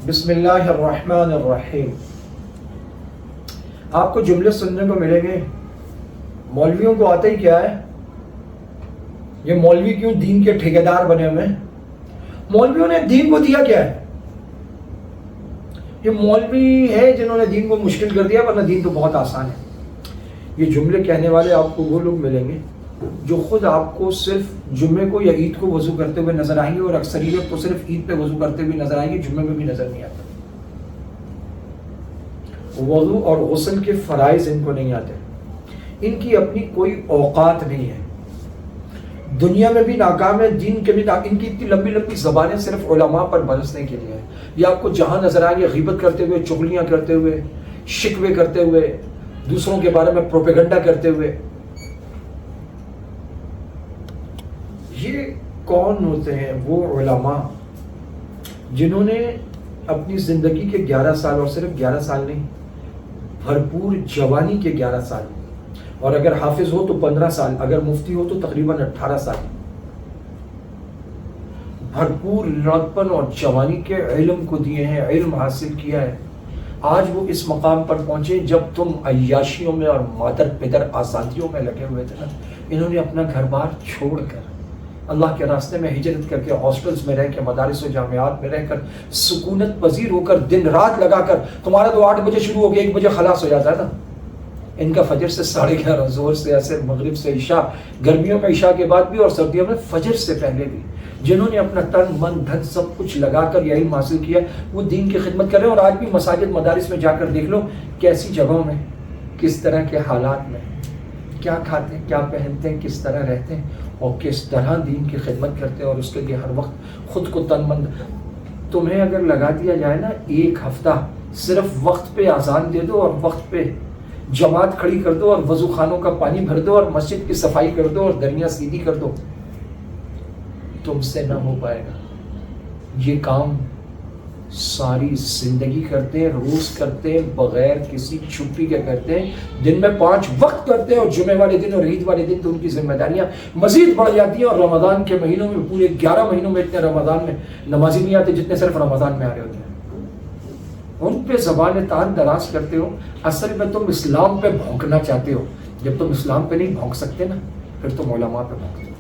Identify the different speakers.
Speaker 1: بسم اللہ الرحمن الرحیم۔ آپ کو جملے سننے کو ملیں گے، مولویوں کو آتا ہی کیا ہے، یہ مولوی کیوں دین کے ٹھیکیدار بنے ہوئے ہیں؟ مولویوں نے دین کو دیا کیا ہے؟ یہ مولوی ہے جنہوں نے دین کو مشکل کر دیا، ورنہ دین تو بہت آسان ہے۔ یہ جملے کہنے والے آپ کو وہ لوگ ملیں گے جو خود آپ کو صرف جمعے کو یا عید کو وضو کرتے ہوئے نظر آئیں گے، اور اکثریت کو صرف عید پہ وضو کرتے ہوئے نظر آئیں گے، جمعے میں بھی نظر نہیں آتا۔ وضو اور غسل کے فرائض ان کو نہیں آتے، ان کی اپنی کوئی اوقات نہیں ہے، دنیا میں بھی ناکام ہے، دین کے بھی ان کی اتنی لمبی لمبی زبانیں صرف علماء پر برسنے کے لیے ہیں۔ یہ آپ کو جہاں نظر آئیں گے غیبت کرتے ہوئے، چغلیاں کرتے ہوئے، شکوے کرتے ہوئے، دوسروں کے بارے میں پروپیگنڈا کرتے ہوئے۔ یہ کون ہوتے ہیں؟ وہ علماء جنہوں نے اپنی زندگی کے 11 سال، اور صرف 11 سال نہیں، بھرپور جوانی کے 11 سال، اور اگر حافظ ہو تو 15 سال، اگر مفتی ہو تو تقریباً 18 سال، بھرپور لڑکپن اور جوانی کے علم کو دیے ہیں، علم حاصل کیا ہے۔ آج وہ اس مقام پر پہنچے جب تم عیاشیوں میں اور مادر پدر آزادیوں میں لگے ہوئے تھے نا، انہوں نے اپنا گھر بار چھوڑ کر اللہ کے راستے میں ہجرت کر کے، ہاسٹلز میں رہ کے، مدارس و جامعات میں رہ کر، سکونت پذیر ہو کر، دن رات لگا کر، تمہارا تو 8 بجے شروع ہو کے 1 بجے خلاص ہو جاتا ہے نا، ان کا فجر سے 11:30، زہر سے عصر، مغرب سے عشاء، گرمیوں میں عشاء کے بعد بھی اور سردیوں میں فجر سے پہلے بھی، جنہوں نے اپنا تن من دھن سب کچھ لگا کر یہ علم حاصل کیا، وہ دین کی خدمت کر رہے ہیں۔ اور آج بھی مساجد مدارس میں جا کر دیکھ لو، کیسی جگہوں میں، کس طرح کے حالات میں، کیا کھاتے ہیں، کیا پہنتے ہیں، کس طرح رہتے ہیں، اور کس طرح دین کی خدمت کرتے ہیں، اور اس کے لیے ہر وقت خود کو تن من۔ تمہیں اگر لگا دیا جائے نا 1 ہفتہ، صرف وقت پہ اذان دے دو اور وقت پہ جماعت کھڑی کر دو اور وضو خانوں کا پانی بھر دو اور مسجد کی صفائی کر دو اور درمیاں سیدھی کر دو، تم سے نہ ہو پائے گا۔ یہ کام ساری زندگی کرتے ہیں، روز کرتے ہیں، بغیر کسی چھٹی کے کرتے ہیں، دن میں 5 وقت کرتے ہیں، اور جمعے والے دن اور عید والے دن تو ان کی ذمہ داریاں مزید بڑھ جاتی ہیں۔ اور رمضان کے مہینوں میں، پورے 11 مہینوں میں اتنے رمضان میں نمازی نہیں آتے جتنے صرف رمضان میں آ رہے ہوتے ہیں۔ ان پہ زبان تان دراز کرتے ہو، اصل میں تم اسلام پہ بھونکنا چاہتے ہو۔ جب تم اسلام پہ نہیں بھونک سکتے نا، پھر تم علماء پہ بھونکتے ہو۔